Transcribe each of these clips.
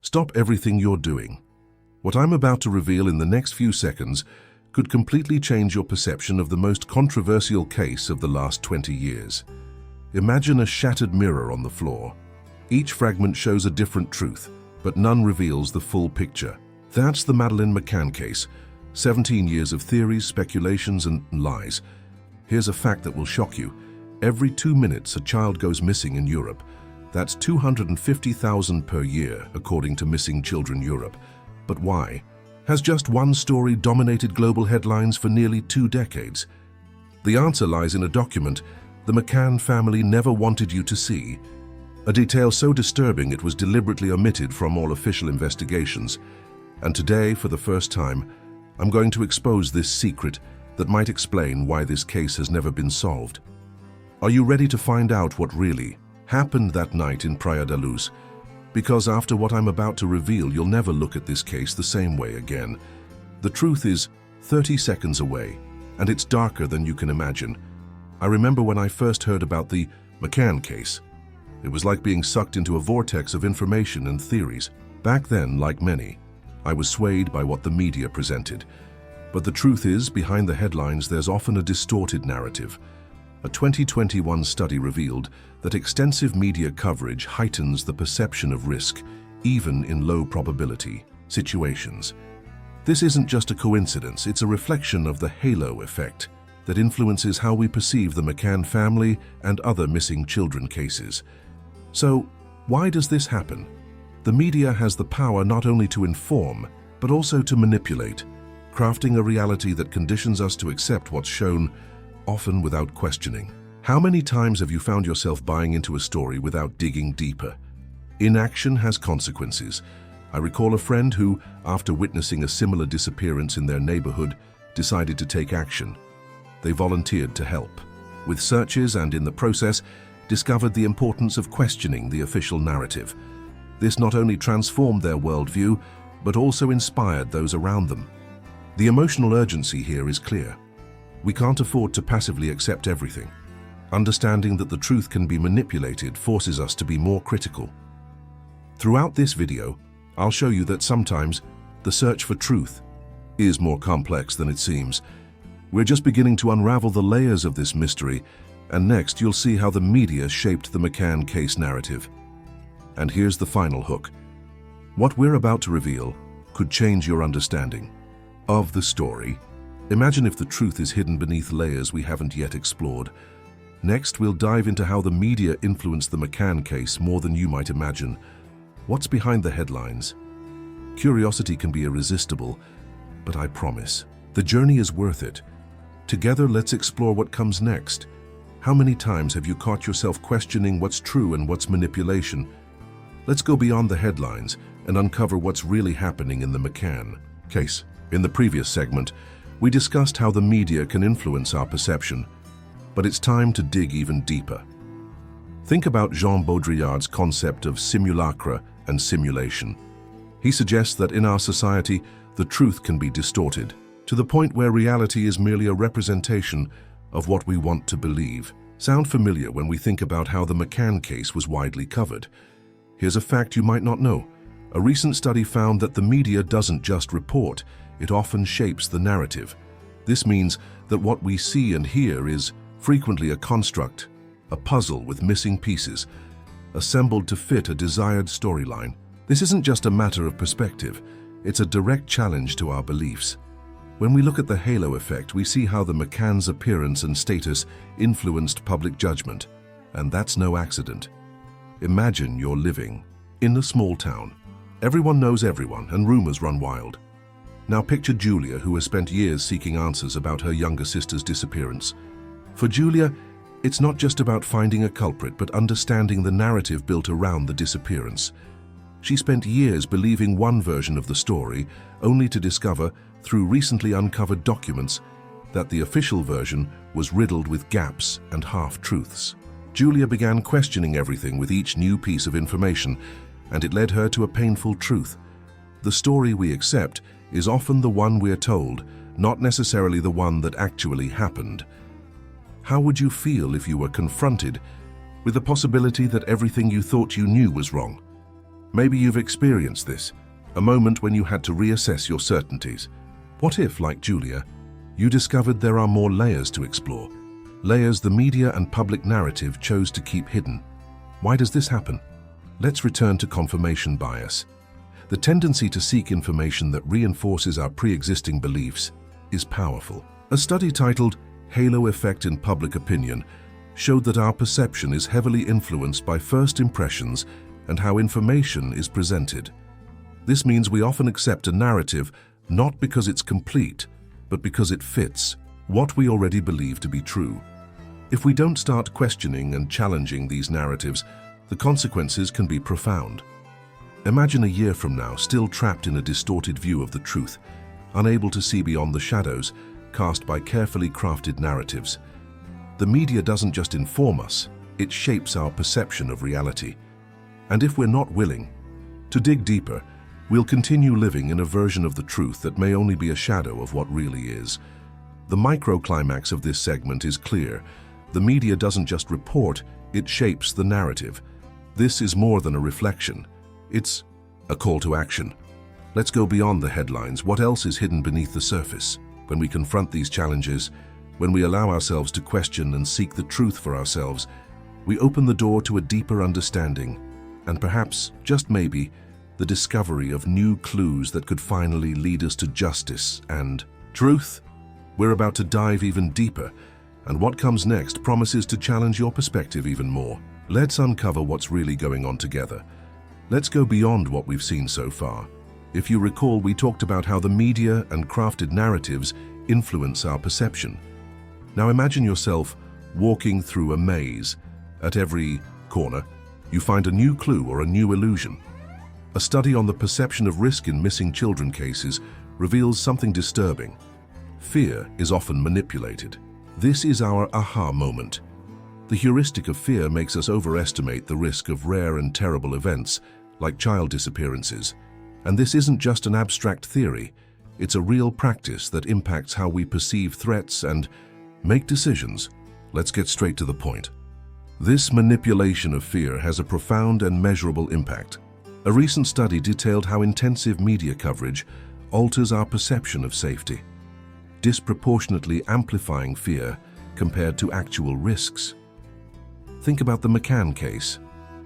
Stop everything you're doing. What I'm about to reveal in the next few seconds could completely change your perception of the most controversial case of the last 20 years. Imagine a shattered mirror on the floor. Each fragment shows a different truth, but none reveals the full picture. That's the Madeleine McCann case. 17 years of theories, speculations, and lies. Here's a fact that will shock you. Every 2 minutes, a child goes missing in Europe. That's 250,000 per year, according to Missing Children Europe. But why? Has just one story dominated global headlines for nearly 2 decades? The answer lies in a document the McCann family never wanted you to see. A detail so disturbing it was deliberately omitted from all official investigations. And today, for the first time, I'm going to expose this secret that might explain why this case has never been solved. Are you ready to find out what really happened that night in Praia da Luz? Because after what I'm about to reveal, you'll never look at this case the same way again. The truth is 30 seconds away, and it's darker than you can imagine. I remember when I first heard about the McCann case. It was like being sucked into a vortex of information and theories. Back then, like many, I was swayed by what the media presented. But the truth is, behind the headlines, there's often a distorted narrative. A 2021 study revealed that extensive media coverage heightens the perception of risk, even in low-probability situations. This isn't just a coincidence, it's a reflection of the halo effect that influences how we perceive the McCann family and other missing children cases. So, why does this happen? The media has the power not only to inform, but also to manipulate, crafting a reality that conditions us to accept what's shown, often without questioning. How many times have you found yourself buying into a story without digging deeper? Inaction has consequences. I recall a friend who, after witnessing a similar disappearance in their neighborhood, decided to take action. They volunteered to help with searches and, in the process, discovered the importance of questioning the official narrative. This not only transformed their worldview, but also inspired those around them. The emotional urgency here is clear. We can't afford to passively accept everything. Understanding that the truth can be manipulated forces us to be more critical. Throughout this video, I'll show you that sometimes the search for truth is more complex than it seems. We're just beginning to unravel the layers of this mystery, and next you'll see how the media shaped the McCann case narrative. And here's the final hook. What we're about to reveal could change your understanding of the story. Imagine if the truth is hidden beneath layers we haven't yet explored. Next, we'll dive into how the media influenced the McCann case more than you might imagine. What's behind the headlines? Curiosity can be irresistible, but I promise, the journey is worth it. Together, let's explore what comes next. How many times have you caught yourself questioning what's true and what's manipulation? Let's go beyond the headlines and uncover what's really happening in the McCann case. In the previous segment, we discussed how the media can influence our perception, but it's time to dig even deeper. Think about Jean Baudrillard's concept of simulacra and simulation. He suggests that in our society, the truth can be distorted, to the point where reality is merely a representation of what we want to believe. Sound familiar when we think about how the McCann case was widely covered? Here's a fact you might not know. A recent study found that the media doesn't just report, it often shapes the narrative. This means that what we see and hear is frequently a construct, a puzzle with missing pieces, assembled to fit a desired storyline. This isn't just a matter of perspective, it's a direct challenge to our beliefs. When we look at the halo effect, we see how the McCann's appearance and status influenced public judgment, and that's no accident. Imagine you're living in a small town. Everyone knows everyone, and rumors run wild. Now picture Julia, who has spent years seeking answers about her younger sister's disappearance. For Julia, it's not just about finding a culprit, but understanding the narrative built around the disappearance. She spent years believing one version of the story, only to discover, through recently uncovered documents, that the official version was riddled with gaps and half-truths. Julia began questioning everything with each new piece of information, and it led her to a painful truth. The story we accept is often the one we're told, not necessarily the one that actually happened. How would you feel if you were confronted with the possibility that everything you thought you knew was wrong? Maybe you've experienced this, a moment when you had to reassess your certainties. What if, like Julia, you discovered there are more layers to explore? Layers the media and public narrative chose to keep hidden. Why does this happen? Let's return to confirmation bias. The tendency to seek information that reinforces our pre-existing beliefs is powerful. A study titled Halo Effect in Public Opinion showed that our perception is heavily influenced by first impressions and how information is presented. This means we often accept a narrative not because it's complete, but because it fits what we already believe to be true. If we don't start questioning and challenging these narratives, the consequences can be profound. Imagine a year from now, still trapped in a distorted view of the truth, unable to see beyond the shadows cast by carefully crafted narratives. The media doesn't just inform us, it shapes our perception of reality. And if we're not willing to dig deeper, we'll continue living in a version of the truth that may only be a shadow of what really is. The microclimax of this segment is clear. The media doesn't just report, it shapes the narrative. This is more than a reflection. It's a call to action. Let's go beyond the headlines. What else is hidden beneath the surface? When we confront these challenges, when we allow ourselves to question and seek the truth for ourselves, we open the door to a deeper understanding, and perhaps, just maybe, the discovery of new clues that could finally lead us to justice and truth. We're about to dive even deeper, and what comes next promises to challenge your perspective even more. Let's uncover what's really going on together. Let's go beyond what we've seen so far. If you recall, we talked about how the media and crafted narratives influence our perception. Now imagine yourself walking through a maze. At every corner, you find a new clue or a new illusion. A study on the perception of risk in missing children cases reveals something disturbing. Fear is often manipulated. This is our aha moment. The heuristic of fear makes us overestimate the risk of rare and terrible events, like child disappearances. And this isn't just an abstract theory, it's a real practice that impacts how we perceive threats and make decisions. Let's get straight to the point. This manipulation of fear has a profound and measurable impact. A recent study detailed how intensive media coverage alters our perception of safety, disproportionately amplifying fear compared to actual risks. Think about the McCann case.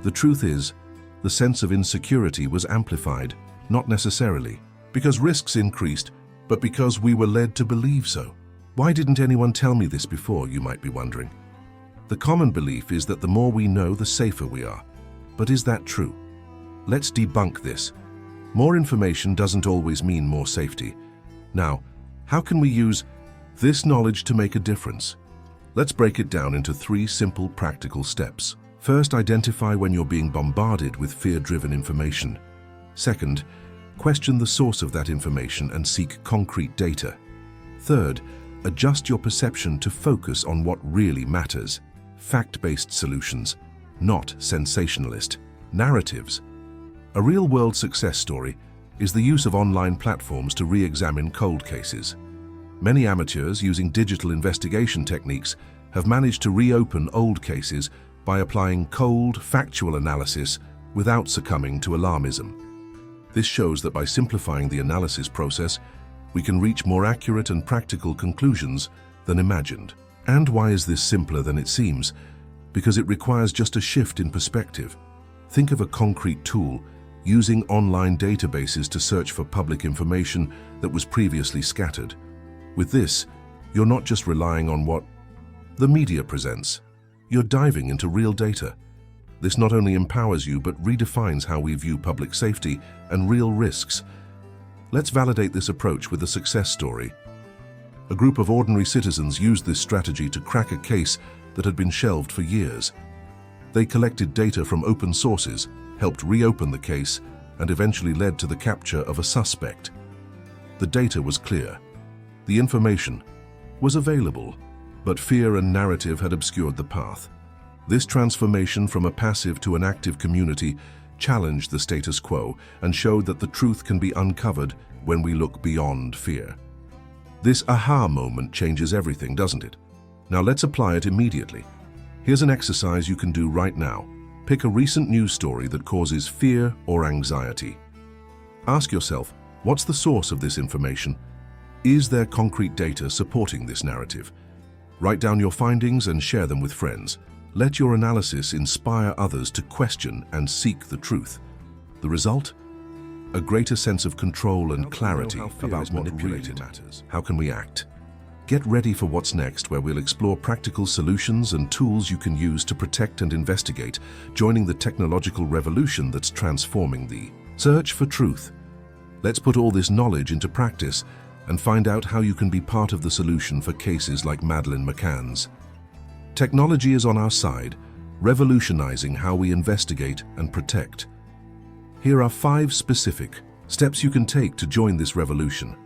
The truth is, the sense of insecurity was amplified, not necessarily because risks increased, but because we were led to believe so. Why didn't anyone tell me this before, you might be wondering? The common belief is that the more we know, the safer we are. But is that true? Let's debunk this. More information doesn't always mean more safety. Now, how can we use this knowledge to make a difference? Let's break it down into 3 simple, practical steps. First, identify when you're being bombarded with fear-driven information. Second, question the source of that information and seek concrete data. Third, adjust your perception to focus on what really matters. Fact-based solutions, not sensationalist narratives. A real-world success story is the use of online platforms to re-examine cold cases. Many amateurs using digital investigation techniques have managed to reopen old cases by applying cold, factual analysis without succumbing to alarmism. This shows that by simplifying the analysis process, we can reach more accurate and practical conclusions than imagined. And why is this simpler than it seems? Because it requires just a shift in perspective. Think of a concrete tool, using online databases to search for public information that was previously scattered. With this, you're not just relying on what the media presents. You're diving into real data. This not only empowers you, but redefines how we view public safety and real risks. Let's validate this approach with a success story. A group of ordinary citizens used this strategy to crack a case that had been shelved for years. They collected data from open sources, helped reopen the case, and eventually led to the capture of a suspect. The data was clear. The information was available, but fear and narrative had obscured the path. This transformation from a passive to an active community challenged the status quo and showed that the truth can be uncovered when we look beyond fear. This aha moment changes everything, doesn't it? Now let's apply it immediately. Here's an exercise you can do right now. Pick a recent news story that causes fear or anxiety. Ask yourself, what's the source of this information? Is there concrete data supporting this narrative? Write down your findings and share them with friends. Let your analysis inspire others to question and seek the truth. The result? A greater sense of control and clarity about what really matters. How can we act? Get ready for what's next, where we'll explore practical solutions and tools you can use to protect and investigate, joining the technological revolution that's transforming the search for truth. Let's put all this knowledge into practice and find out how you can be part of the solution for cases like Madeleine McCanns. Technology is on our side, revolutionizing how we investigate and protect. Here are 5 specific steps you can take to join this revolution.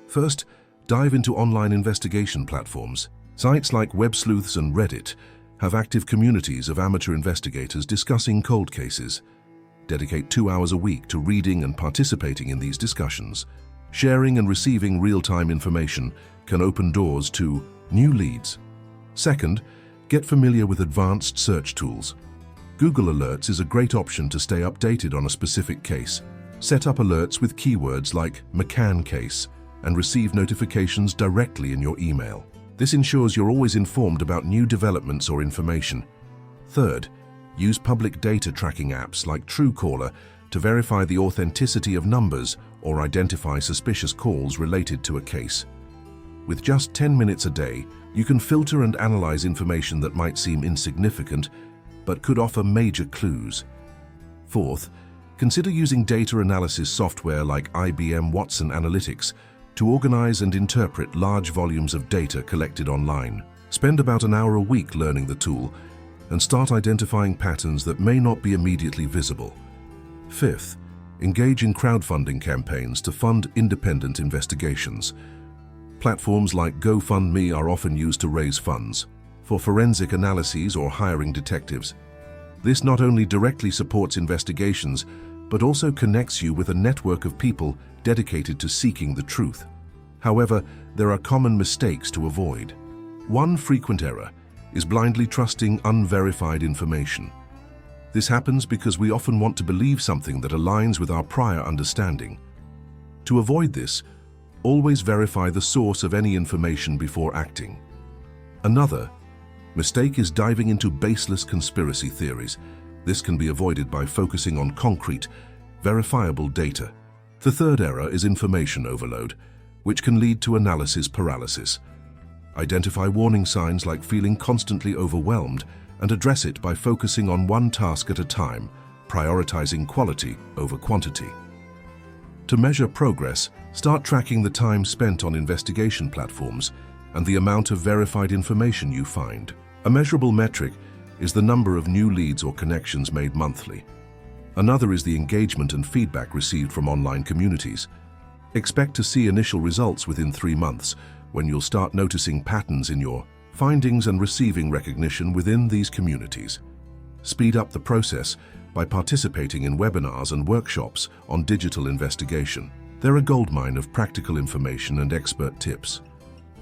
First, dive into online investigation platforms. Sites like Web Sleuths and Reddit have active communities of amateur investigators discussing cold cases. Dedicate 2 hours a week to reading and participating in these discussions. Sharing and receiving real-time information can open doors to new leads. Second, get familiar with advanced search tools. Google Alerts is a great option to stay updated on a specific case. Set up alerts with keywords like McCann case and receive notifications directly in your email. This ensures you're always informed about new developments or information. Third, use public data tracking apps like Truecaller to verify the authenticity of numbers or identify suspicious calls related to a case. With just 10 minutes a day, you can filter and analyze information that might seem insignificant, but could offer major clues. Fourth, consider using data analysis software like IBM Watson Analytics to organize and interpret large volumes of data collected online. Spend about an hour a week learning the tool and start identifying patterns that may not be immediately visible. Fifth, engage in crowdfunding campaigns to fund independent investigations. Platforms like GoFundMe are often used to raise funds for forensic analyses or hiring detectives. This not only directly supports investigations, but also connects you with a network of people dedicated to seeking the truth. However, there are common mistakes to avoid. One frequent error is blindly trusting unverified information. This happens because we often want to believe something that aligns with our prior understanding. To avoid this, always verify the source of any information before acting. Another mistake is diving into baseless conspiracy theories. This can be avoided by focusing on concrete, verifiable data. The third error is information overload, which can lead to analysis paralysis. Identify warning signs like feeling constantly overwhelmed and address it by focusing on one task at a time, prioritizing quality over quantity. To measure progress, start tracking the time spent on investigation platforms and the amount of verified information you find. A measurable metric is the number of new leads or connections made monthly. Another is the engagement and feedback received from online communities. Expect to see initial results within 3 months, when you'll start noticing patterns in your findings and receiving recognition within these communities. Speed up the process by participating in webinars and workshops on digital investigation. They're a goldmine of practical information and expert tips.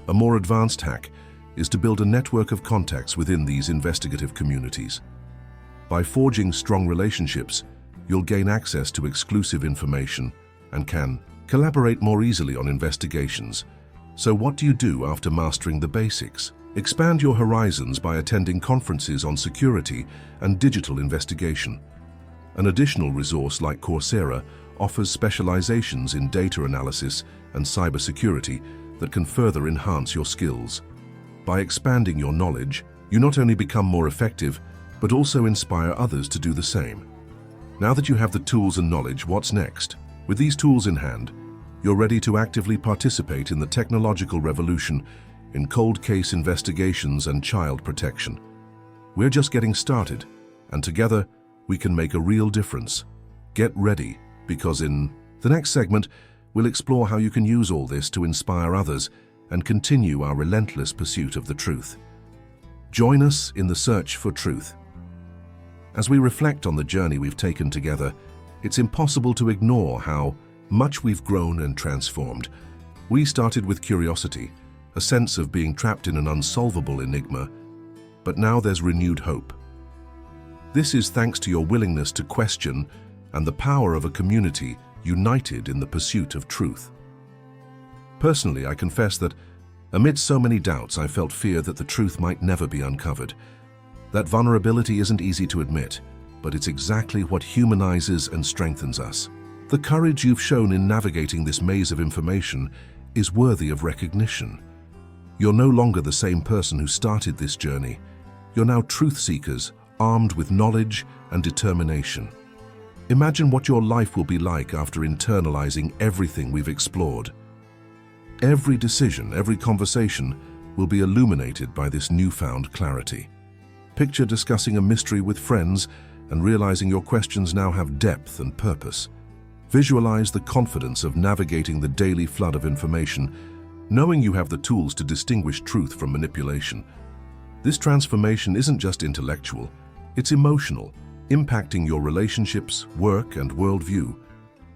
A more advanced hack is to build a network of contacts within these investigative communities. By forging strong relationships, you'll gain access to exclusive information and can collaborate more easily on investigations. So what do you do after mastering the basics? Expand your horizons by attending conferences on security and digital investigation. An additional resource like Coursera offers specializations in data analysis and cybersecurity that can further enhance your skills. By expanding your knowledge, you not only become more effective, but also inspire others to do the same. Now that you have the tools and knowledge, what's next? With these tools in hand, you're ready to actively participate in the technological revolution in cold case investigations and child protection. We're just getting started, and together we can make a real difference. Get ready, because in the next segment, we'll explore how you can use all this to inspire others and continue our relentless pursuit of the truth. Join us in the search for truth. As we reflect on the journey we've taken together, it's impossible to ignore how much we've grown and transformed. We started with curiosity, a sense of being trapped in an unsolvable enigma, but now there's renewed hope. This is thanks to your willingness to question and the power of a community united in the pursuit of truth. Personally, I confess that amidst so many doubts, I felt fear that the truth might never be uncovered. That vulnerability isn't easy to admit, but it's exactly what humanizes and strengthens us. The courage you've shown in navigating this maze of information is worthy of recognition. You're no longer the same person who started this journey. You're now truth seekers, armed with knowledge and determination. Imagine what your life will be like after internalizing everything we've explored. Every decision, every conversation will be illuminated by this newfound clarity. Picture discussing a mystery with friends and realizing your questions now have depth and purpose. Visualize the confidence of navigating the daily flood of information, knowing you have the tools to distinguish truth from manipulation. This transformation isn't just intellectual, it's emotional, impacting your relationships, work, and worldview.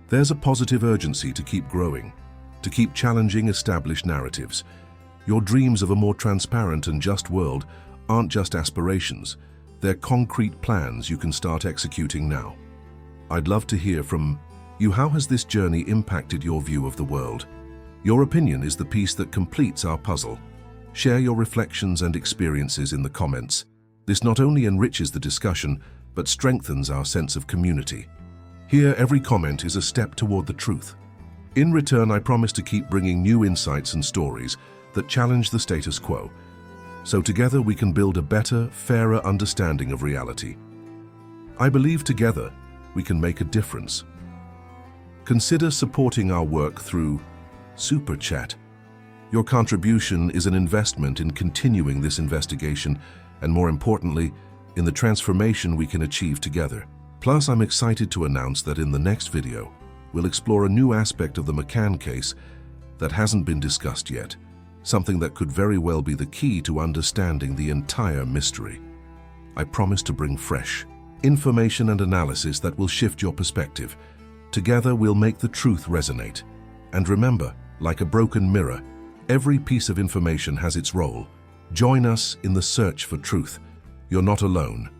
There's a positive urgency to keep growing, to keep challenging established narratives. Your dreams of a more transparent and just world aren't just aspirations, they're concrete plans you can start executing now. I'd love to hear from you. How has this journey impacted your view of the world? Your opinion is the piece that completes our puzzle. Share your reflections and experiences in the comments. This not only enriches the discussion, but strengthens our sense of community. Here, every comment is a step toward the truth. In return, I promise to keep bringing new insights and stories that challenge the status quo. So together we can build a better, fairer understanding of reality. I believe together we can make a difference. Consider supporting our work through Super Chat. Your contribution is an investment in continuing this investigation and, more importantly, in the transformation we can achieve together. Plus, I'm excited to announce that in the next video, we'll explore a new aspect of the McCann case that hasn't been discussed yet, something that could very well be the key to understanding the entire mystery. I promise to bring fresh information and analysis that will shift your perspective. Together, we'll make the truth resonate. And remember, like a broken mirror, every piece of information has its role. Join us in the search for truth. You're not alone.